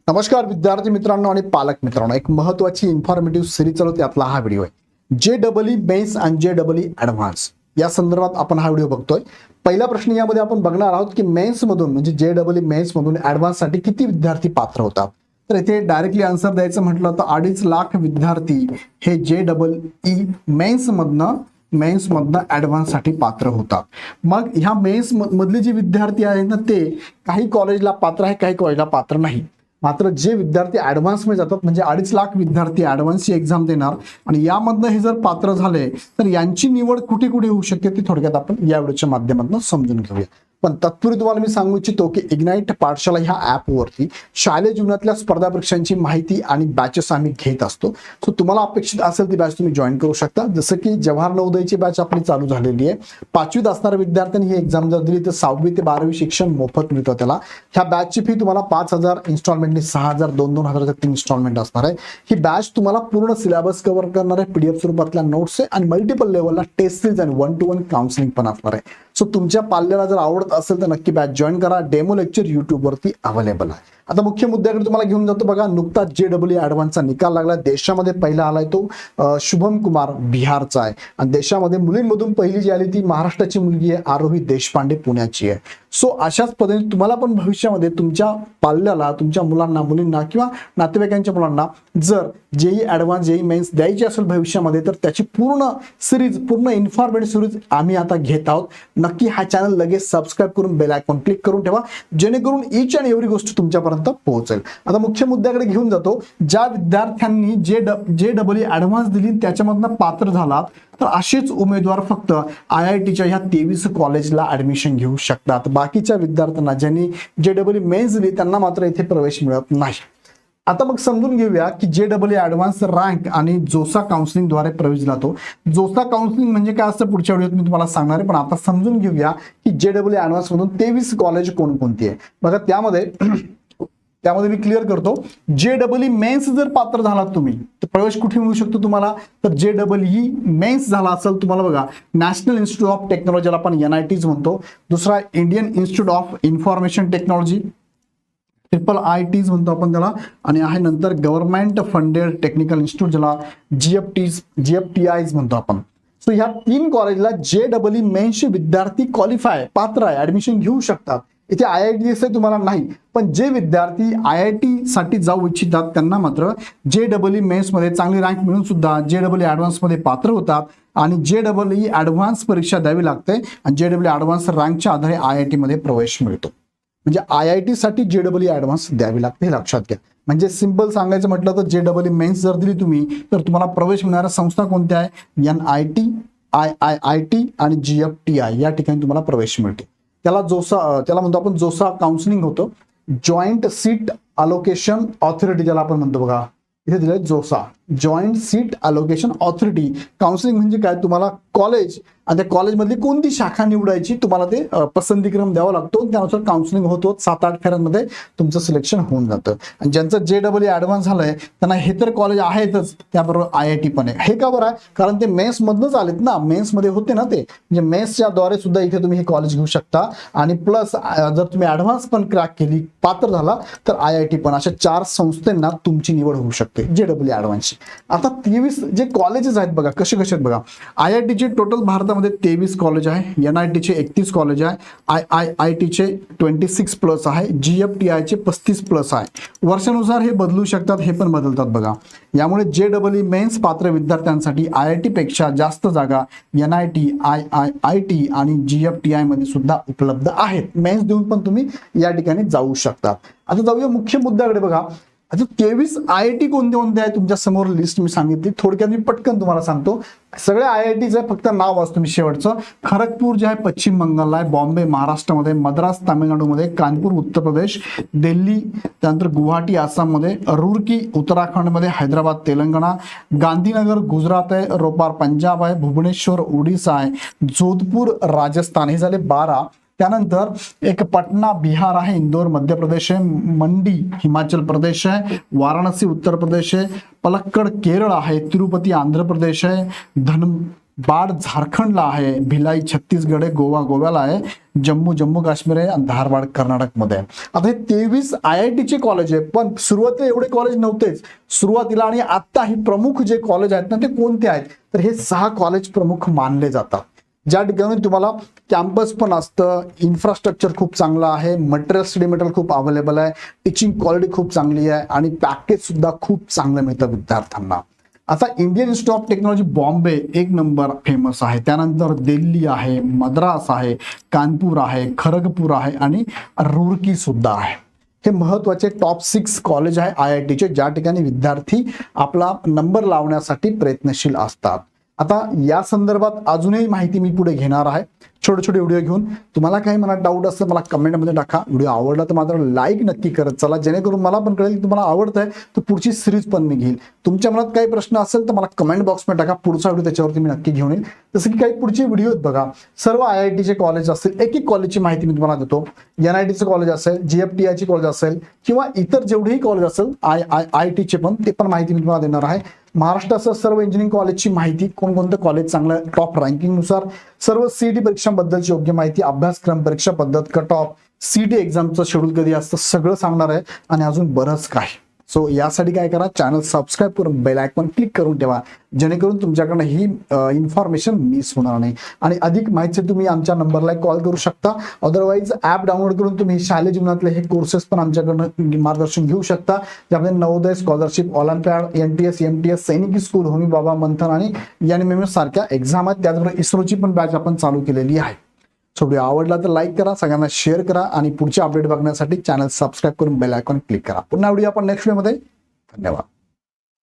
नमस्कार विद्यार्थी मित्रांनो आणि पालक मित्रांनो, एक महत्त्वाची इन्फॉर्मेटिव्ह सिरीज चालू त्यातला हा व्हिडिओ आहे। JEE मेन्स आणि JEE ॲडव्हान्स या संदर्भात आपण हा व्हिडिओ बघतोय। पहिला प्रश्न यामध्ये आपण बघणार आहोत की मेन्स मधून म्हणजे JEE मेन्स मधून ॲडव्हान्स साठी किती विद्यार्थी पात्र होतात। तर इथे डायरेक्टली आन्सर द्यायचं म्हटलं तर 2.5 लाख विद्यार्थी हे JEE मेन्स मधनं ॲडव्हान्स साठी पात्र होतात। मग ह्या मेन्स मधले जे विद्यार्थी आहेत ना, ते काही कॉलेजला पात्र आहे, काही कॉलेजला पात्र नाही। मात्र जे विद्यार्थी ॲडव्हान्स मध्ये जातात म्हणजे 2.5 लाख विद्यार्थी ॲडव्हान्सची एक्झाम देणार आणि यामधनं हे जर पात्र झाले तर यांची निवड कुठे कुठे होऊ शकते ते थोडक्यात आपण या व्हिडिओच्या माध्यमातून समजून घेऊया। पण तत्पूर्वी तुम्हाला मी सांगू इच्छितो की इग्नाइट पाठशाला ह्या ॲपवरती शालेय जीवनातल्या स्पर्धा परीक्षांची माहिती आणि बॅचेस आम्ही घेत असतो। सो तुम्हाला अपेक्षित असेल ती बॅच तुम्ही जॉईन करू शकता। जसं की जवाहर नवोदयची बॅच आपली चालू झालेली आहे। 5वीत असणाऱ्या विद्यार्थ्यांनी ही एक्झाम जर दिली तर 6वी ते 12वी शिक्षण मोफत मिळतं त्याला। ह्या बॅचची फी तुम्हाला 5,000 इन्स्टॉलमेंटनी 6,000 2,000 3 इन्स्टॉलमेंट असणार आहे। ही बॅच तुम्हाला पूर्ण सिलेबस कव्हर करणार आहे, PDF स्वरूपातल्या नोट्स आहे आणि मल्टिपल लेवलला टेस्ट सिरीज आणि 1-to-1 काउन्सिलिंग पण असणार आहे। सो तुमच्या पाल्याला जर आवडत असेल तर नक्की बॅच जॉईन करा। डेमो लेक्चर YouTube वरती अवेलेबल आहे। आता मुख्य मुद्द्याकडे तुम्हाला घेऊन जातो। बघा, नुकताच JEE ॲडव्हान्सचा निकाल लागला। देशामध्ये पहिला आलाय तो शुभम कुमार बिहारचा आहे आणि देशामध्ये मुलींमधून पहिली जी आली ती महाराष्ट्राची मुलगी आहे, आरोही देशपांडे पुण्याची आहे। सो अशाच पद्धतीने तुम्हाला पण भविष्यामध्ये तुमच्या पाल्याला, तुमच्या मुलांना, मुलींना किंवा नातेवाईकांच्या मुलांना जर JEE ॲडव्हान्स JEE मेन्स द्यायची असेल भविष्यामध्ये तर त्याची पूर्ण सिरीज, पूर्ण इन्फॉर्मेटिव्ह सिरीज आम्ही आता घेत आहोत। नक्की हा चॅनल लगेच सबस्क्राईब करून बेल आयकॉन क्लिक करून ठेवा, जेणेकरून ईच अँड एव्हरी गोष्ट तुमच्यापर्यंत पोहोचेल। आता मुख्य मुद्द्याकडे घेऊन जातो। ज्या विद्यार्थ्यांनी JEE ॲडव्हान्स दिली त्याच्यामधनं पात्र झालात तर असेच उमेदवार फक्त IITच्या ह्या 23 कॉलेजला ऍडमिशन घेऊ शकतात। बाकीच्या विद्यार्थ्यांना ज्यांनी JEE मेन्स दिली त्यांना मात्र इथे प्रवेश मिळत नाही। आता मग समजून घेऊया की JEE ॲडव्हान्स रँक आणि जोसा काउन्सिलिंग द्वारे प्रवेश दिला तो। जोसा काउन्सिलिंग म्हणजे काय असतं पुढच्या व्हिडिओत मी तुम्हाला सांगणार आहे, पण आता समजून घेऊया की JEE ॲडव्हान्स मधून 23 कॉलेज कोणकोणती आहे। बघा, त्यामध्ये मी क्लिअर करतो। JEE मेन्स जर पात्र झालात तुम्ही तर प्रवेश कुठे मिळू शकतो तुम्हाला, तर JEE मेन्स झाला असेल तुम्हाला, बघा, नॅशनल इन्स्टिट्यूट ऑफ टेक्नॉलॉजीला आपण NITs म्हणतो, दुसरा Indian institute of information technology IITs म्हणतो आपण त्याला, आणि आहे नंतर गव्हर्नमेंट फंडेड टेक्निकल इन्स्टिट्यूट ज्याला GFTIs म्हणतो आपण। सो ह्या 3 कॉलेजला JEE मेन्सचे विद्यार्थी क्वालिफाय, पात्र आहे, ऍडमिशन घेऊ शकतात। इथे IITs तुम्हाला नाही, पण जे विद्यार्थी IIT साठी जाऊ इच्छितात त्यांना मात्र JEE मेन्स मध्ये चांगली रँक मिळून सुद्धा JEE ॲडव्हान्स मध्ये पात्र होतात आणि JEE ॲडव्हान्स परीक्षा द्यावी लागते आणि JEE ॲडव्हान्स रँकच्या आधारे IIT मध्ये प्रवेश मिळतो। म्हणजे IIT साठी JEE ॲडव्हान्स द्यावी लागते, हे लक्षात घ्या। म्हणजे सिंपल सांगायचं म्हटलं तर JEE मेन्स जर दिली तुम्ही तर तुम्हाला प्रवेश मिळणाऱ्या संस्था कोणत्या आहे, NIT, IIT आणि GFTI या ठिकाणी तुम्हाला प्रवेश मिळतो। त्याला म्हणतो आपण जोसा काउन्सिलिंग होतं, जॉईंट सीट अलोकेशन ऑथॉरिटी ज्याला आपण म्हणतो। बघा, इथे दिलंय जोसा, joint seat allocation authority. Counselling म्हणजे काय, तुम्हाला कॉलेज आणि त्या कॉलेजमधली कोणती शाखा निवडायची तुम्हाला ते पसंतीक्रम द्यावा लागतो, त्यानुसार काउन्सिलिंग होतो। 7-8 फेऱ्यांमध्ये तुमचं सिलेक्शन होऊन जातं। आणि ज्यांचं JEE ॲडव्हान्स झालंय त्यांना हे तर कॉलेज आहेतच, त्याबरोबर IIT पण आहे। हे का बरं आहे, कारण ते मेन्स मधनच आलेत ना, मेन्स मध्ये होते ना ते, म्हणजे मेन्सच्या द्वारे सुद्धा इथे तुम्ही हे कॉलेज घेऊ शकता। आणि प्लस जर तुम्ही ॲडव्हान्स पण क्रॅक केली, पात्र झाला तर IIT पण, अशा 4 संस्थांना तुमची निवड होऊ शकते JEE ॲडव्हान्सची। आता 23 जे कॉलेजेस आहेत बघा, कसे कसे आहेत बघा। IITचे टोटल भारतामध्ये 23 कॉलेज आहे, NITचे 31 कॉलेज आहे, IITचे 26+ आहे, GFTIचे 35+ आहे। वर्षानुसार हे बदलू शकतात, हे पण बदलतात बघा। यामुळे JEE मेन्स पात्र विद्यार्थ्यांसाठी IIT पेक्षा जास्त जागा NIT, IIT आणि GFTI मध्ये सुद्धा उपलब्ध आहेत। मेन्स देऊन पण तुम्ही या ठिकाणी जाऊ शकता। आता जाऊया मुख्य मुद्द्याकडे। बघा, आता 23 IIT कोणते आहे तुमच्या समोर लिस्ट मी सांगितली, थोडक्यात मी पटकन तुम्हाला सांगतो। सगळे IITs आहे, फक्त नाव वाच तुम्ही शेवटचं। खरगपूर जे आहे पश्चिम बंगालला आहे, बॉम्बे महाराष्ट्रामध्ये, मद्रास तामिळनाडूमध्ये, कानपूर उत्तर प्रदेश, दिल्ली, त्यानंतर गुवाहाटी आसाममध्ये, रुरकी उत्तराखंडमध्ये, हैदराबाद तेलंगणा, गांधीनगर गुजरात आहे, रोपार पंजाब आहे, भुवनेश्वर ओडिसा आहे, जोधपूर राजस्थान, हे झाले 12। त्यानंतर एक पटना बिहार आहे, इंदोर मध्य प्रदेश आहे, मंडी हिमाचल प्रदेश आहे, वाराणसी उत्तर प्रदेश आहे, पलक्कड केरळ आहे, तिरुपती आंध्र प्रदेश आहे, बाड झारखंडला आहे, भिलाई छत्तीसगड आहे, गोवा गोव्याला आहे, जम्मू काश्मीर आहे आणि धारवाड कर्नाटकमध्ये आहे. आता हे 23 IIT चे कॉलेज आहे, पण सुरुवातीला एवढे कॉलेज नव्हतेच सुरुवातीला. आणि आता ही प्रमुख जे कॉलेज आहेत ना ते कोणते आहेत, तर हे 6 कॉलेज प्रमुख मानले जातात, ज्या ठिकाणी तुम्हाला कॅम्पस पण असतं, इन्फ्रास्ट्रक्चर खूप चांगलं आहे, मटेरियल स्टडी मटेरियल खूप अवेलेबल आहे, टीचिंग क्वालिटी खूप चांगली आहे आणि पॅकेज सुद्धा खूप चांगलं मिळतं विद्यार्थ्यांना. आता Indian institute of technology Bombay एक नंबर फेमस आहे, त्यानंतर दिल्ली आहे, मद्रास आहे, कानपूर आहे, खरगपूर आहे आणि रुरकी सुद्धा आहे. हे महत्वाचे टॉप 6 कॉलेज आहे IIT चे, ज्या ठिकाणी विद्यार्थी आपला नंबर लावण्यासाठी प्रयत्नशील असतात. आता या संदर्भात अजूनही माहिती मी पुढे घेणार आहे, छोटे छोटे व्हिडिओ घेऊन. तुम्हाला काही मनात डाऊट असेल मला कमेंटमध्ये टाका. व्हिडिओ आवडला तर मात्र लाईक नक्की करत चला, जेणेकरून मला पण कळेल की तुम्हाला आवडतंय, तर पुढची सिरीज पण मी घेईल. तुमच्या मनात काही प्रश्न असेल तर मला कमेंट बॉक्समध्ये टाका, पुढचा व्हिडिओ त्याच्यावरती मी नक्की घेऊन येईल. जसं की काही पुढचे व्हिडिओ बघा, सर्व IIT चे कॉलेज असतील, एक कॉलेजची माहिती मी तुम्हाला देतो. NIT चे कॉलेज असेल, GFTI चे कॉलेज असेल किंवा इतर जेवढेही कॉलेज असेल IIT चे पण, ते पण माहिती मी तुम्हाला देणार आहे. महाराष्ट्रासह सर्व इंजिनिअरिंग कॉलेजची माहिती, कोणकोणतं कॉलेज चांगलं टॉप रँकिंगनुसार, सर्व CET परीक्षांबद्दलची योग्य माहिती, अभ्यासक्रम, परीक्षा पद्धत, कट ऑफ, CET एक्झामचं शेड्यूल कधी असतं सगळं सांगणार आहे आणि अजून बरंच काही. सो यासाठी काय करा, चॅनल सबस्क्राईब करून बेल आयकॉन क्लिक करून ठेवा, जेणेकरून तुमच्याकडनं ही इन्फॉर्मेशन मिस होणार नाही. आणि अधिक माहिती तुम्ही आमच्या नंबरला कॉल करू शकता, अदरवाईज ॲप डाउनलोड करून तुम्ही शालेय जीवनातले हे कोर्सेस पण आमच्याकडनं मार्गदर्शन घेऊ शकता, ज्यामध्ये Navodaya, scholarship, Olympiad, NTS, MTS, सैनिकी स्कूल, होमी बाबा, मंथन आणि NMMS सारख्या एक्झाम आहेत. त्याचबरोबर इस्रोची पण बॅच आपण चालू केलेली आहे. सो व्हिडिओ आवडला तर लाईक करा, सगळ्यांना शेअर करा आणि पुढचे अपडेट बघण्यासाठी चॅनल सबस्क्राईब करून बेल आयकॉन क्लिक करा. पुन्हा व्हिडिओ आपण नेक्स्ट व्हिडिओमध्ये. धन्यवाद.